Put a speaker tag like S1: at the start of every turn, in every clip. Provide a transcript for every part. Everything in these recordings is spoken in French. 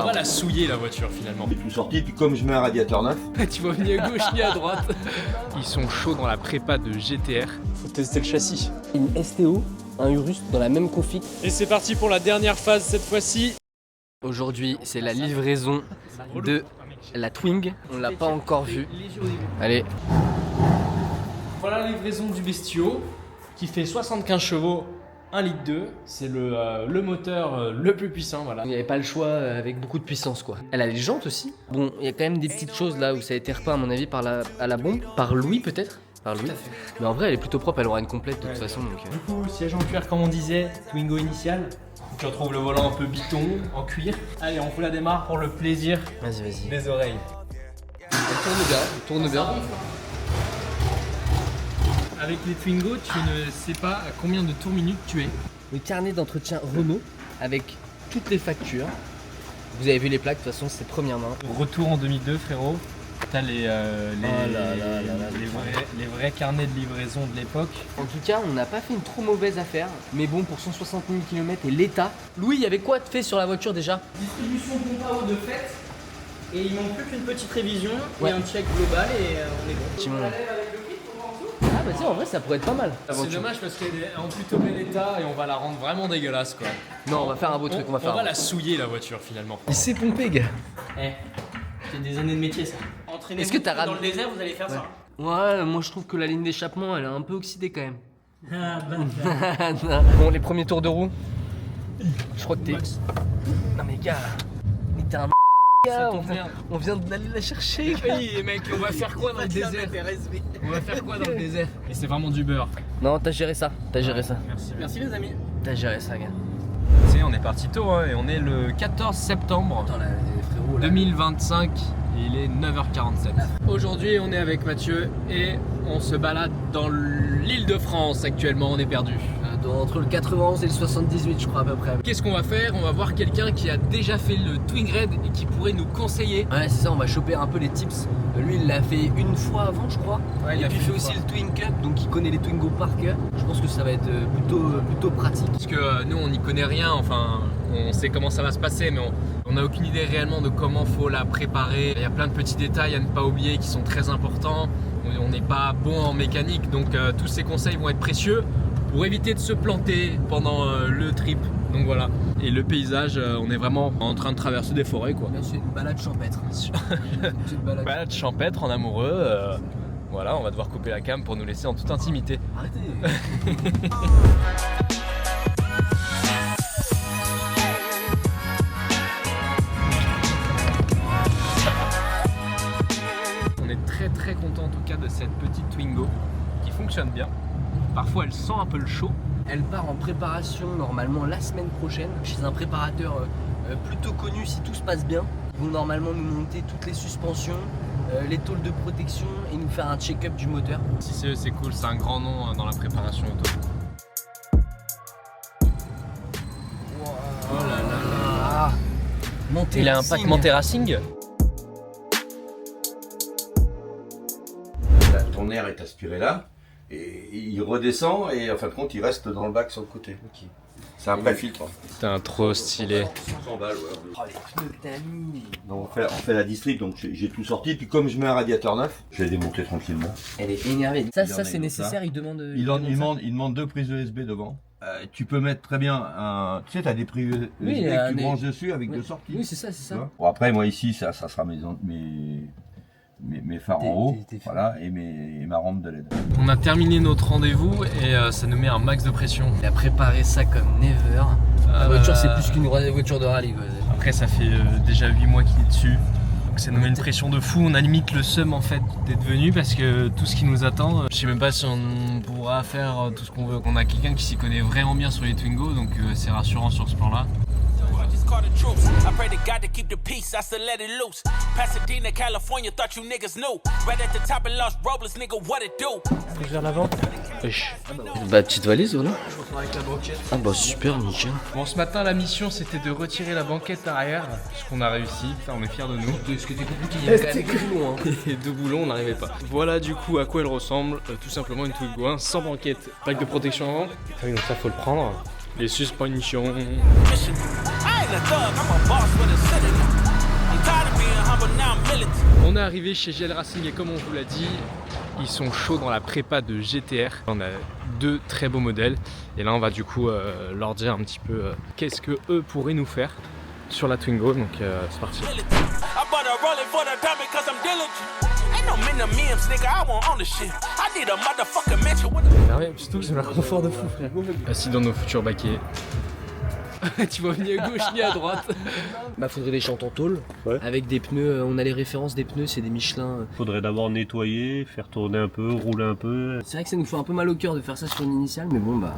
S1: On va la souiller la voiture finalement.
S2: J'ai tout sorti, puis comme je mets un radiateur neuf.
S1: Tu vas ni à gauche ni à droite. Ils sont chauds dans la prépa de GTR. Faut tester le châssis.
S3: Une STO, un Urus dans la même config.
S1: Et c'est parti pour la dernière phase cette fois-ci.
S3: Aujourd'hui, c'est la livraison de la Twingo. On l'a pas encore vue. Allez.
S1: Voilà la livraison du bestiau qui fait 75 chevaux, 1,2 litre. C'est le moteur le plus puissant, voilà.
S3: Il n'y avait pas le choix avec beaucoup de puissance quoi. Elle a les jantes aussi. Bon, il y a quand même des petites choses là où ça a été repeint à mon avis à la bombe. Par Louis peut-être. Par Louis. Mais en vrai elle est plutôt propre, elle aura une complète de toute façon. Donc,
S1: Du coup, siège en cuir comme on disait, Twingo initial. Tu retrouves le volant un peu biton, en cuir. Allez, on fout la démarre pour le plaisir
S3: Vas-y.
S1: des oreilles.
S3: Elle tourne bien.
S1: Avec les Twingo, tu ne sais pas à combien de tours minute tu es.
S3: Le carnet d'entretien Renault avec toutes les factures. Vous avez vu les plaques, de toute façon c'est première main.
S1: Retour en 2002, frérot. T'as les vrais carnets de livraison de l'époque.
S3: En tout cas, on n'a pas fait une trop mauvaise affaire. Mais bon, pour 160 000 km et l'état. Louis, il y avait quoi de fait sur la voiture déjà?
S4: Distribution pompe à eau de fait. Et il manque plus qu'une petite révision
S3: Ouais.
S4: et un check global et on est bon.
S3: Timon. Ah bah tiens, en vrai ça pourrait être pas mal.
S1: C'est dommage parce qu'elle est en plutôt bel état et on va la rendre vraiment dégueulasse quoi.
S3: Non, on va faire un beau truc, on va
S1: la souiller la voiture finalement.
S3: Il s'est pompé, gars.
S4: Eh, c'est des années de métier ça. Entraînez-vous
S3: Est-ce que t'as
S4: dans
S3: ram-
S4: le désert, vous allez faire ça.
S3: Ouais, moi je trouve que la ligne d'échappement elle est un peu oxydée quand même.
S4: Ah bah.
S3: Bon, les premiers tours de roue. Je crois que t'es. Non mais gars, mais t'es un gars, on vient d'aller la chercher. Gars.
S1: Oui mec, on va faire quoi dans le désert? On va faire quoi dans le désert? Et c'est vraiment du beurre.
S3: Non, t'as géré ça.
S4: Merci les amis.
S3: T'as géré ça, gars.
S1: Tu sais, on est parti tôt hein, et on est le 14 septembre
S3: Attends, là, les frérots, là.
S1: 2025 et il est 9h47. Aujourd'hui, on est avec Mathieu et on se balade dans l'île de France actuellement, on est perdu.
S3: Entre le 91 et le 78, je crois à peu près.
S1: Qu'est-ce qu'on va faire? On va voir quelqu'un qui a déjà fait le Twin Red et qui pourrait nous conseiller.
S3: Ouais, c'est ça, on va choper un peu les tips. Lui, il l'a fait une fois avant, je crois.
S1: Ouais, il
S3: et
S1: l'a
S3: puis il
S1: fait
S3: fait
S1: une
S3: aussi
S1: fois.
S3: le Twin Cup, donc il connaît les Twingo par cœur. Je pense que ça va être plutôt pratique.
S1: Parce que nous, on n'y connaît rien, enfin, on sait comment ça va se passer, mais on n'a aucune idée réellement de comment faut la préparer. Il y a plein de petits détails à ne pas oublier qui sont très importants. On n'est pas bon en mécanique, donc tous ces conseils vont être précieux pour éviter de se planter pendant le trip. Donc voilà. Et le paysage, on est vraiment en train de traverser des forêts quoi.
S3: Là, c'est une balade champêtre. Une petite balade.
S1: Balade champêtre en amoureux. Voilà, on va devoir couper la cam pour nous laisser en toute intimité.
S3: Arrêtez.
S1: On est très content en tout cas de cette petite Twingo qui fonctionne bien. Parfois elle sent un peu le chaud.
S3: Elle part en préparation normalement la semaine prochaine chez un préparateur plutôt connu si tout se passe bien. Ils vont normalement nous monter toutes les suspensions, les tôles de protection et nous faire un check-up du moteur.
S1: Si c'est cool, c'est un grand nom dans la préparation auto.
S3: Oh là là. Monter
S1: Il a un
S3: Racing.
S1: pack Monté Racing.
S2: Ton air est aspiré là, et il redescend, et en fin de compte, il reste dans le bac sur le côté. C'est un pré-filtre.
S1: Putain, trop stylé.
S2: 100 balles, ouais.
S3: Oh les pneus que t'as mis.
S2: Donc on fait la distrib, donc j'ai tout sorti, puis comme je mets un radiateur neuf, je vais démonter tranquillement.
S3: Elle est énervée. Ça
S2: Il en
S3: c'est
S2: est comme
S3: nécessaire,
S2: ça.
S3: il demande.
S2: Il demande deux prises USB devant. Tu peux mettre très bien un. Tu sais, t'as des prises USB
S3: Oui,
S2: que tu
S3: mais-
S2: branches dessus avec
S3: Oui.
S2: deux sorties.
S3: Oui, c'est ça, c'est
S2: Tu
S3: ça.
S2: vois. Bon, après, moi ici, ça sera mes phares en haut,
S3: tes phares.
S2: voilà, et ma rampe de LED.
S1: On a terminé notre rendez-vous et ça nous met un max de pression.
S3: Il a préparé ça comme never. La voiture c'est plus qu'une voiture de rallye. Quoi.
S1: Après ça fait déjà 8 mois qu'il est dessus. Donc ça nous met une pression de fou, on a limite le seum en fait d'être venu parce que tout ce qui nous attend, je sais même pas si on pourra faire tout ce qu'on veut. On a quelqu'un qui s'y connaît vraiment bien sur les Twingo, donc c'est rassurant sur ce plan-là.
S5: Just call the troops. I pray to God to keep the peace. I still let it loose. Pasadena, California, thought you niggas knew. Right at the top of Los Robles, nigga, what it do?
S1: Vers l'avant.
S3: Bah petite valise voilà.
S1: Je retourne avec la banquette.
S3: Ah bah super nickel.
S1: Bon, ce matin, la mission c'était de retirer la banquette arrière, ce qu'on a réussi. Putain, on est fiers de nous.
S3: Ce qui était compliqué, il y avait quand même deux boulons. Hein.
S1: Et deux boulons, on n'arrivait pas. Voilà du coup à quoi elle ressemble. Tout simplement une Twingo 1 sans banquette. Pack de protection avant. Ah oui, donc ça faut le prendre. Les suspensions.
S5: Mission. I ain't a thug, I'm a boss with a city.
S1: On est arrivé chez GL Racing et comme on vous l'a dit, ils sont chauds dans la prépa de GTR. On a 2 très beaux modèles et là on va du coup leur dire un petit peu qu'est-ce que eux pourraient nous faire sur la Twingo, donc c'est parti. Surtout que j'ai un confort de fou frère. Assis dans nos futurs baquets. Tu vas ni à gauche ni à droite.
S3: Bah faudrait des chantes en tôle, avec des pneus, on a les références des pneus, c'est des Michelin.
S6: Faudrait d'abord nettoyer, faire tourner un peu, rouler un peu.
S3: C'est vrai que ça nous fait un peu mal au cœur de faire ça sur une initiale, mais bon bah, à un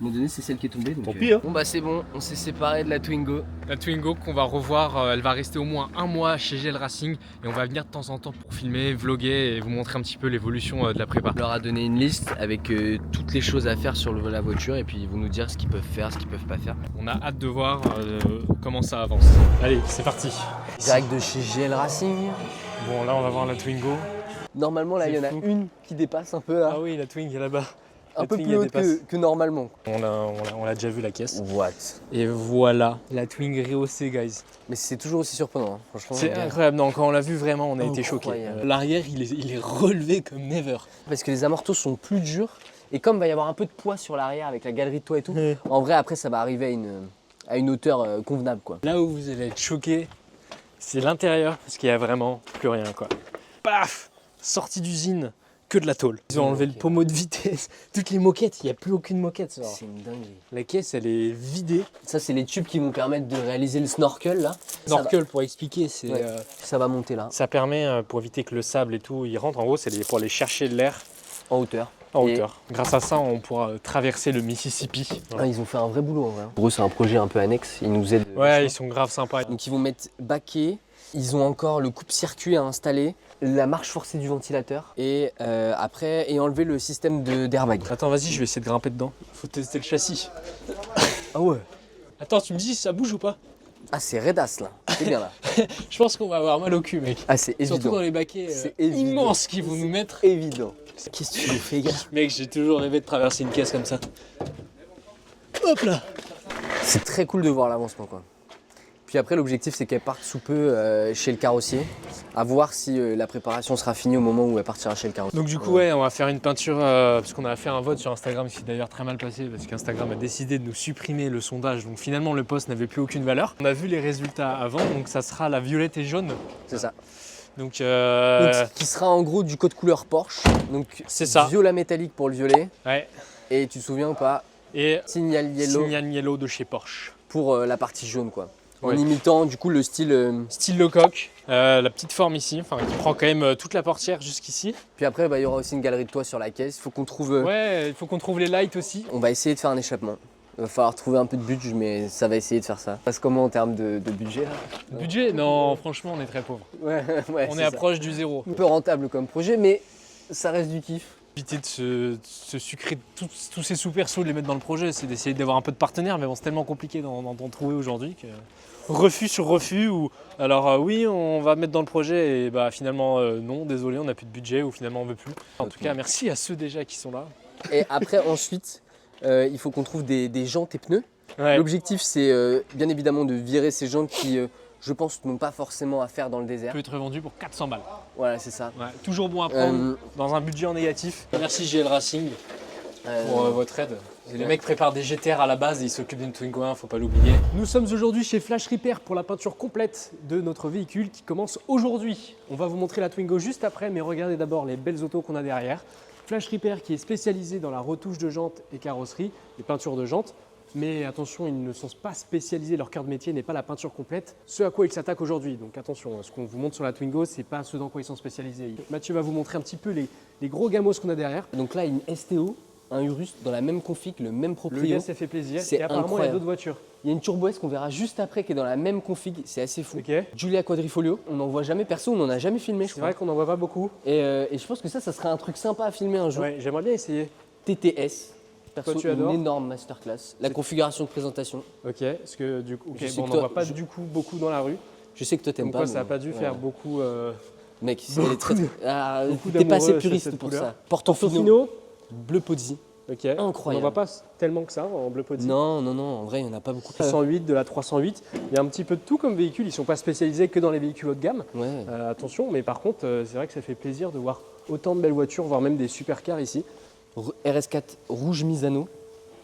S3: moment donné c'est celle qui est tombée. Donc,
S6: Tant pis hein.
S3: Bon bah c'est bon, on s'est séparés de la Twingo.
S1: La Twingo qu'on va revoir, elle va rester au moins 1 mois chez GL Racing et on va venir de temps en temps pour filmer, vlogger et vous montrer un petit peu l'évolution de la prépa.
S3: On leur a donné une liste avec toutes les choses à faire sur la voiture et puis ils vont nous dire ce qu'ils peuvent faire, ce qu'ils peuvent pas faire.
S1: On a hâte de voir comment ça avance. Allez, c'est parti.
S3: Direct de chez GL Racing.
S1: Bon, là on va voir la Twingo.
S3: Normalement là il y en a une qui dépasse un peu là.
S1: Ah oui, la Twingo est là-bas.
S3: Un peu plus haute que normalement.
S1: On a déjà vu la caisse.
S3: What?
S1: Et voilà, la Twingo rehaussée, guys.
S3: Mais c'est toujours aussi surprenant, hein. Franchement.
S1: C'est incroyable, non, quand on l'a vu vraiment, on a été choqués.
S3: Incroyable.
S1: L'arrière, il est relevé comme never.
S3: Parce que les amortos sont plus durs et comme il va y avoir un peu de poids sur l'arrière avec la galerie de toit et tout, en vrai après ça va arriver à une hauteur convenable quoi.
S1: Là où vous allez être choqués, c'est l'intérieur parce qu'il n'y a vraiment plus rien quoi. Paf! Sortie d'usine, que de la tôle. Ils ont enlevé le pommeau de vitesse, toutes les moquettes, il n'y a plus aucune moquette.
S3: C'est une dinguerie.
S1: La caisse elle est vidée.
S3: Ça c'est les tubes qui vont permettre de réaliser le snorkel là.
S1: Snorkel pour expliquer, c'est
S3: Ça va monter là,
S1: ça permet pour éviter que le sable et tout il rentre. En gros, c'est pour aller chercher de l'air
S3: en hauteur.
S1: en
S3: Et-
S1: hauteur. Grâce à ça, on pourra traverser le Mississippi.
S3: Ah, ils ont fait un vrai boulot en vrai. Pour eux c'est un projet un peu annexe, ils nous aident.
S1: Ouais, ils sont grave sympas.
S3: Donc ils vont mettre baquet, ils ont encore le coupe-circuit à installer, la marche forcée du ventilateur et après et enlever le système d'airbag.
S1: Attends, vas-y, je vais essayer de grimper dedans. Faut tester le châssis.
S3: Ah ouais.
S1: Attends, tu me dis si ça bouge ou pas?
S3: Ah c'est raidasse là, c'est bien là.
S1: Je pense qu'on va avoir mal au cul, mec.
S3: Ah c'est
S1: Surtout
S3: évident.
S1: dans les baquets
S3: C'est évident.
S1: immenses qu'ils vont nous mettre.
S3: Évident. Qu'est-ce que tu nous fais gars?
S1: Mec, j'ai toujours rêvé de traverser une caisse comme ça. Hop là.
S3: C'est très cool de voir l'avancement quoi. Puis après l'objectif c'est qu'elle parte sous peu chez le carrossier, à voir si la préparation sera finie au moment où elle partira chez le carrossier.
S1: Donc du coup, ouais, on va faire une peinture, parce qu'on a fait un vote sur Instagram, qui s'est d'ailleurs très mal passé, parce qu'Instagram a décidé de nous supprimer le sondage, donc finalement le post n'avait plus aucune valeur. On a vu les résultats avant, donc ça sera la violette et jaune.
S3: C'est ça.
S1: Donc,
S3: Donc, qui sera en gros du code couleur Porsche. Donc
S1: C'est ça.
S3: violet métallique pour le violet.
S1: ouais.
S3: Et tu te souviens ou pas?
S1: Et
S3: Signal yellow
S1: Signal Yellow de chez Porsche.
S3: pour la partie jaune quoi. En
S1: Ouais.
S3: imitant du coup le style.
S1: Style Lecoq, la petite forme ici, enfin qui prend quand même toute la portière jusqu'ici.
S3: Puis après bah, il y aura aussi une galerie de toit sur la caisse. Il faut qu'on trouve.
S1: Ouais, il faut qu'on trouve les lights aussi.
S3: On va essayer de faire un échappement. Il va falloir trouver un peu de budget, mais ça va essayer de faire ça. Ça passe comment en termes de budget là?
S1: Budget? Non, franchement, on est très pauvre.
S3: Ouais, ouais.
S1: On
S3: c'est
S1: est
S3: ça.
S1: proche du zéro.
S3: Un peu rentable comme projet, mais ça reste du kiff.
S1: Éviter de se sucrer tous ces sous-persos, de les mettre dans le projet, c'est d'essayer d'avoir un peu de partenaires, mais bon, c'est tellement compliqué d'en trouver aujourd'hui que. Refus sur refus, ou alors oui, on va mettre dans le projet, et bah finalement non, désolé, on n'a plus de budget, ou finalement on veut plus. En tout cas, merci à ceux déjà qui sont là.
S3: Et après, ensuite, il faut qu'on trouve des jantes et pneus.
S1: Ouais.
S3: L'objectif, c'est bien évidemment de virer ces jantes qui, je pense, n'ont pas forcément à faire dans le désert.
S1: Peut être vendu pour 400 balles.
S3: Voilà, c'est ça.
S1: Ouais, toujours bon à prendre
S3: Euh,
S1: dans un budget en négatif. Merci GL Racing
S3: euh,
S1: pour votre aide. Les mecs préparent des GTR à la base et ils s'occupent d'une Twingo 1, faut pas l'oublier. Nous sommes aujourd'hui chez Flash Repair pour la peinture complète de notre véhicule qui commence aujourd'hui. On va vous montrer la Twingo juste après, mais regardez d'abord les belles autos qu'on a derrière. Flash Repair qui est spécialisé dans la retouche de jantes et carrosserie, les peintures de jantes. Mais attention, ils ne sont pas spécialisés, leur cœur de métier n'est pas la peinture complète, ce à quoi ils s'attaquent aujourd'hui. Donc attention, ce qu'on vous montre sur la Twingo, c'est pas ce dans quoi ils sont spécialisés. Mathieu va vous montrer un petit peu les gros gamos qu'on a derrière.
S3: Donc là, une STO, un Urus dans la même config, le même
S1: Le
S3: proprio.
S1: gars s'est fait plaisir,
S3: C'est
S1: et apparemment il y a
S3: incroyable.
S1: d'autres voitures.
S3: Il y a une Turbo S qu'on verra juste après qui est dans la même config, c'est assez fou.
S1: Ok.
S3: Giulia Quadrifoglio, on n'en voit jamais, perso, on n'en a jamais filmé, je
S1: C'est
S3: crois.
S1: vrai qu'on n'en voit pas beaucoup.
S3: Et je pense que ça serait un truc sympa à filmer un jour.
S1: Ouais, j'aimerais bien essayer.
S3: TTS, perso,
S1: Toi, tu adores.
S3: une énorme masterclass. La configuration de présentation,
S1: Ok, parce que du coup,
S3: Je sais
S1: on
S3: que
S1: n'en
S3: toi-
S1: voit pas
S3: je-
S1: du coup beaucoup dans la rue.
S3: je sais que toi t'aimes
S1: Donc
S3: pas.
S1: quoi, ça n'a
S3: mais
S1: pas dû
S3: voilà.
S1: faire beaucoup.
S3: Mec, elle est très,
S1: de-
S3: ah,
S1: beaucoup
S3: t'es pas assez
S1: d'amoureux sur
S3: puriste
S1: cette
S3: pour
S1: couleur.
S3: ça. Portofino,
S1: Portofino,
S3: bleu Pozzi.
S7: Ok.
S3: Incroyable.
S7: On n'en voit pas tellement que ça en bleu Poti.
S3: Non, en vrai, il n'y en a pas beaucoup.
S7: 308, de la 308. Il y a un petit peu de tout comme véhicule. Ils ne sont pas spécialisés que dans les véhicules haut de gamme.
S3: Ouais.
S7: Attention, mais par contre, c'est vrai que ça fait plaisir de voir autant de belles voitures, voire même des supercars ici.
S3: RS4 rouge Misano.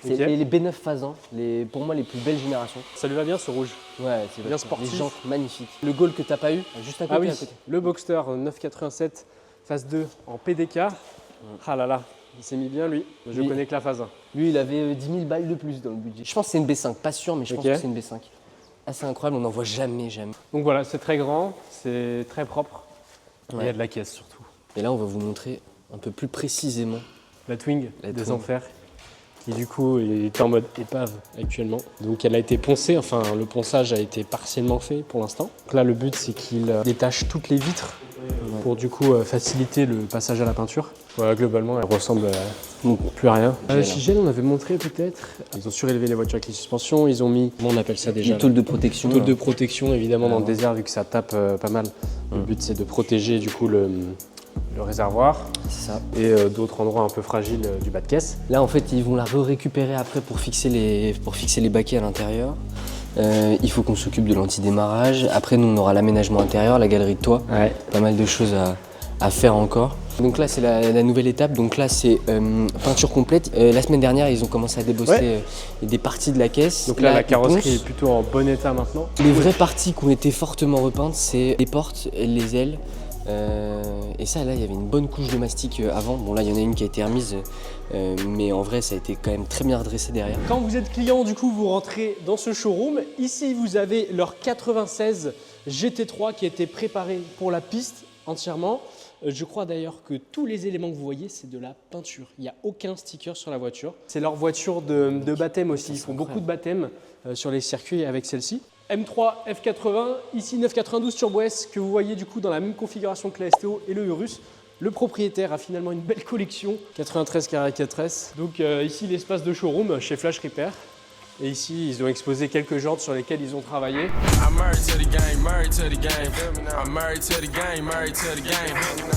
S3: C'est
S7: Ok.
S3: les B9 Fasan, pour moi les plus belles générations.
S7: Ça lui va bien ce rouge.
S3: Ouais, c'est
S7: Bien sportif.
S3: Les jantes magnifiques. Le Gaulle que t'as pas eu, juste à côté.
S7: Ah oui,
S3: à côté.
S7: le Boxster 987 phase 2 en PDK. Ah là là, il s'est mis bien lui. Je
S3: Lui-
S7: connais que la phase 1.
S3: Lui, il avait 10 000 balles de plus dans le budget. Je pense que c'est une B5, pas sûr, mais je pense
S7: Ok.
S3: que c'est une B5. Ah, c'est incroyable, on n'en voit jamais.
S7: Donc voilà, c'est très grand, c'est très propre.
S3: Ouais.
S7: Il y a de la caisse surtout.
S3: Et là, on va vous montrer un peu plus précisément.
S7: La Twing
S3: La
S7: des
S3: Twing.
S7: Enfers, qui du coup est en mode épave actuellement. Donc elle a été poncée, enfin le ponçage a été partiellement fait pour l'instant. Donc là le but c'est qu'il détache toutes les vitres pour du coup faciliter le passage à la peinture. Voilà, globalement elle ressemble à plus à rien. Shigel on avait montré peut-être. Ils ont surélevé les voitures avec les suspensions, ils ont mis, comment on appelle ça déjà
S3: Une tôle de protection.
S7: tôle
S3: là.
S7: de protection évidemment dans le désert vu que ça tape pas mal. Le but c'est de protéger du coup le réservoir
S3: C'est ça.
S7: et d'autres endroits un peu fragiles du bas de caisse.
S3: Là, en fait, ils vont la récupérer après pour fixer les baquets à l'intérieur. Il faut qu'on s'occupe de l'antidémarrage. Après, nous, on aura l'aménagement intérieur, la galerie de toit.
S7: Ouais.
S3: Pas mal de choses à faire encore. Donc là, c'est la nouvelle étape. Donc là, c'est peinture complète. La semaine dernière, ils ont commencé à débosser des parties de la caisse.
S7: Donc là, la
S3: ils
S7: carrosserie
S3: poncent.
S7: est plutôt en bon état maintenant.
S3: Les vraies parties qui ont été fortement repeintes, c'est les portes, les ailes. Et ça, là, il y avait une bonne couche de mastic avant. Bon, là, il y en a une qui a été remise, mais en vrai, ça a été quand même très bien redressé derrière.
S7: Quand vous êtes client, du coup, vous rentrez dans ce showroom. Ici, vous avez leur 96 GT3 qui a été préparé pour la piste entièrement. Je crois d'ailleurs que tous les éléments que vous voyez, c'est de la peinture. Il n'y a aucun sticker sur la voiture. C'est leur voiture de baptême aussi. Ils font beaucoup de baptêmes sur les circuits avec celle-ci. M3 F80, ici 992 Turbo S que vous voyez du coup dans la même configuration que la STO et le Urus. Le propriétaire a finalement une belle collection, 93 carré 4S. Donc ici l'espace de showroom chez Flash Repair. Et ici ils ont exposé quelques jantes sur lesquelles ils ont travaillé.
S5: I'm married to the game, married to the game. I'm married to the game, married to the game.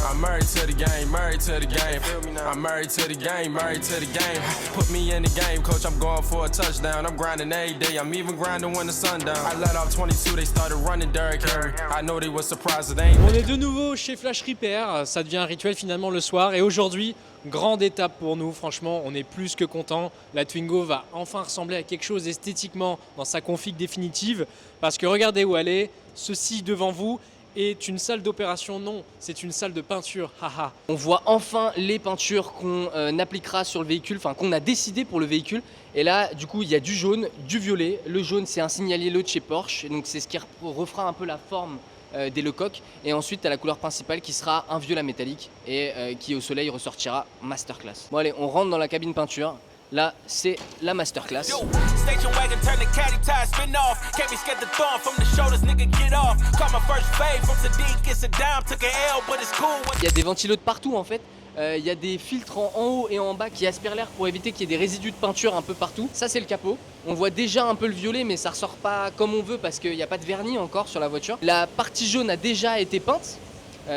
S5: I'm married to the game, married to the game. I'm married to the game, married to the game. Put me in the game, coach, I'm going for a touchdown. I'm grinding every day, I'm even grinding when the sun down. I let off 22, they started running Derrick Henry. I know they were surprised, they ain't.
S7: On est de nouveau chez Flash Repair, ça devient un rituel finalement le soir et aujourd'hui, grande étape pour nous, franchement on est plus que content. La Twingo va enfin ressembler à quelque chose esthétiquement dans sa config définitive parce que regardez où elle est, ceci devant vous est une salle d'opération, non, c'est une salle de peinture, haha.
S3: On voit enfin les peintures qu'on appliquera sur le véhicule, enfin qu'on a décidé pour le véhicule. Et là, du coup, il y a du jaune, du violet. Le jaune, c'est un signalier de chez Porsche, donc c'est ce qui refera un peu la forme des Lecoq. Et ensuite, tu as la couleur principale qui sera un violet métallique et qui au soleil ressortira masterclass. Bon allez, on rentre dans la cabine peinture. Là, c'est la masterclass.
S5: Yo, station wagon, turn the caddy tire, spin off. Can't be scared to thorn from the shoulders, nigga, get off. Call my first fade from Sadiq, it's a dime, took a L, but it's cool.
S3: Il y a des ventilos de partout en fait. Il y a des filtres en haut et en bas qui aspirent l'air pour éviter qu'il y ait des résidus de peinture un peu partout. Ça, c'est le capot. On voit déjà un peu le violet, mais ça ressort pas comme on veut parce qu'il n'y a pas de vernis encore sur la voiture. La partie jaune a déjà été peinte.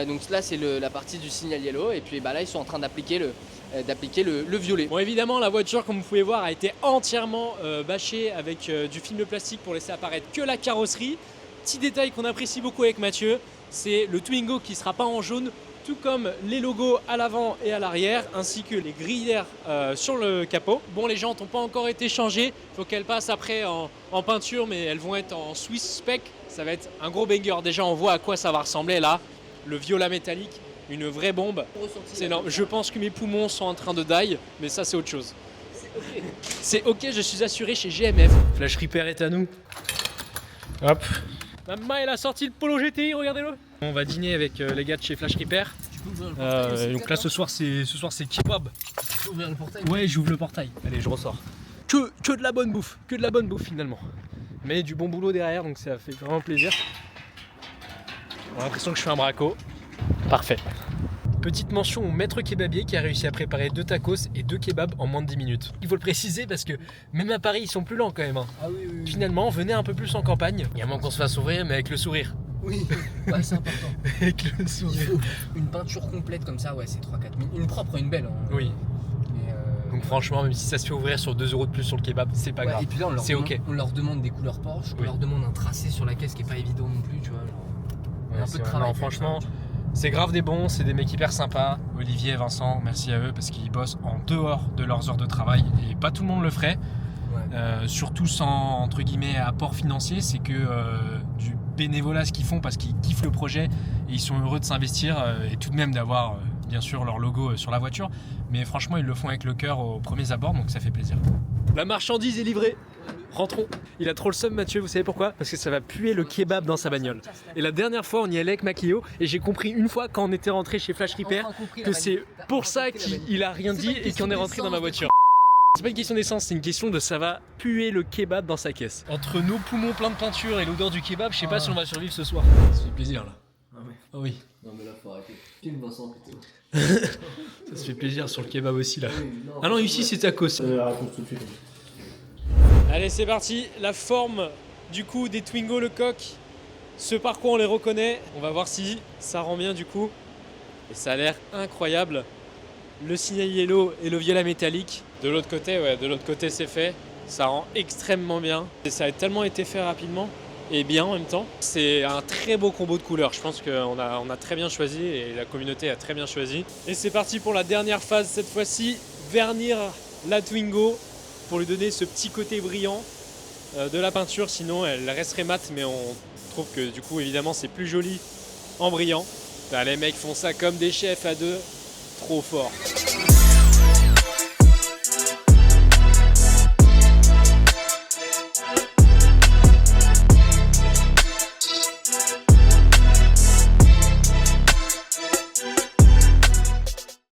S3: Donc là, c'est la partie du signal yellow. Et puis là, ils sont en train d'appliquer le violet.
S7: Bon évidemment la voiture comme vous pouvez voir a été entièrement bâchée avec du film plastique pour laisser apparaître que la carrosserie. Petit détail qu'on apprécie beaucoup avec Mathieu, c'est le Twingo qui ne sera pas en jaune, tout comme les logos à l'avant et à l'arrière, ainsi que les grilles d'air sur le capot. Bon, les jantes n'ont pas encore été changées, il faut qu'elles passent après en peinture, mais elles vont être en Swiss Spec. Ça va être un gros banger. Déjà, on voit à quoi ça va ressembler là. Le violet métallique, une vraie bombe. C'est énorme. Je pense que mes poumons sont en train de die, mais ça, c'est autre chose. C'est ok, je suis assuré chez GMF. Flash Repair est à nous. Hop. Maman, elle a sorti le Polo GTI, regardez-le. On va dîner avec les gars de chez Flash Repair. Donc là, ce soir, c'est kebab.
S3: Tu peux ouvrir le portail?
S7: Ouais, j'ouvre le portail. Allez, je ressors. Que de la bonne bouffe. Que de la bonne bouffe finalement. Mais du bon boulot derrière, donc ça fait vraiment plaisir. On a l'impression que je fais un braco. Parfait. Petite mention au maître kebabier qui a réussi à préparer 2 tacos et 2 kebabs en moins de 10 minutes. Il faut le préciser parce que même à Paris, ils sont plus lents quand même. Hein.
S3: Ah oui, oui, oui.
S7: Finalement, venez un peu plus en campagne. Il y a moins qu'on se fasse ouvrir, mais avec le sourire.
S3: Oui, ouais, c'est important.
S7: Avec le
S3: Il
S7: sourire.
S3: faut une peinture complète comme ça, ouais, c'est 3-4 000. Une propre, une belle. Hein.
S7: Oui.
S3: Mais
S1: Donc franchement, même si ça se fait ouvrir sur 2 € de plus sur le kebab, c'est pas grave.
S3: Et puis là,
S1: C'est ok.
S3: on leur demande des couleurs Porsche, on
S1: Oui.
S3: leur demande un tracé sur la caisse qui est pas évident non plus, tu vois.
S1: Ouais,
S3: un peu de travail.
S1: non, franchement, c'est grave des bons, c'est des mecs hyper sympas. Olivier et Vincent, merci à eux parce qu'ils bossent en dehors de leurs heures de travail et pas tout le monde le ferait.
S3: Ouais.
S1: Surtout sans entre guillemets apport financier, c'est que du bénévolat ce qu'ils font parce qu'ils kiffent le projet et ils sont heureux de s'investir et tout de même d'avoir bien sûr leur logo sur la voiture. Mais franchement, ils le font avec le cœur aux premiers abords, donc ça fait plaisir. La marchandise est livrée. Rentrons. Il a trop le seum, Mathieu, vous savez pourquoi? Parce que ça va puer le kebab dans sa bagnole. Et la dernière fois, on y allait avec Makio et j'ai compris une fois quand on était rentré chez Flash Repair que c'est pour ça qu'il a rien dit et qu'on est rentré dans ma voiture. C'est pas une question d'essence, c'est une question de ça va puer le kebab dans sa caisse. Entre nos poumons pleins de peinture et l'odeur du kebab, je sais pas si on va survivre ce soir. Ça fait plaisir là.
S3: Ah ouais.
S1: Ah oui.
S3: Non mais là faut arrêter. Filme Vincent plutôt.
S1: Ça se fait plaisir sur le kebab aussi là. Ah non, ici c'est tacos. Allez, c'est parti. La forme du coup des Twingo le coq. Ce par quoi on les reconnaît. On va voir si ça rend bien du coup. Et ça a l'air incroyable. Le signal yellow et le violet métallique. De l'autre côté, ouais, de l'autre côté c'est fait. Ça rend extrêmement bien. Et ça a tellement été fait rapidement et bien en même temps. C'est un très beau combo de couleurs. Je pense qu'on a très bien choisi et la communauté a très bien choisi. Et c'est parti pour la dernière phase cette fois-ci. Vernir la Twingo pour lui donner ce petit côté brillant de la peinture. Sinon elle resterait mate, mais on trouve que du coup évidemment c'est plus joli en brillant. Là, les mecs font ça comme des chefs à deux. Trop fort.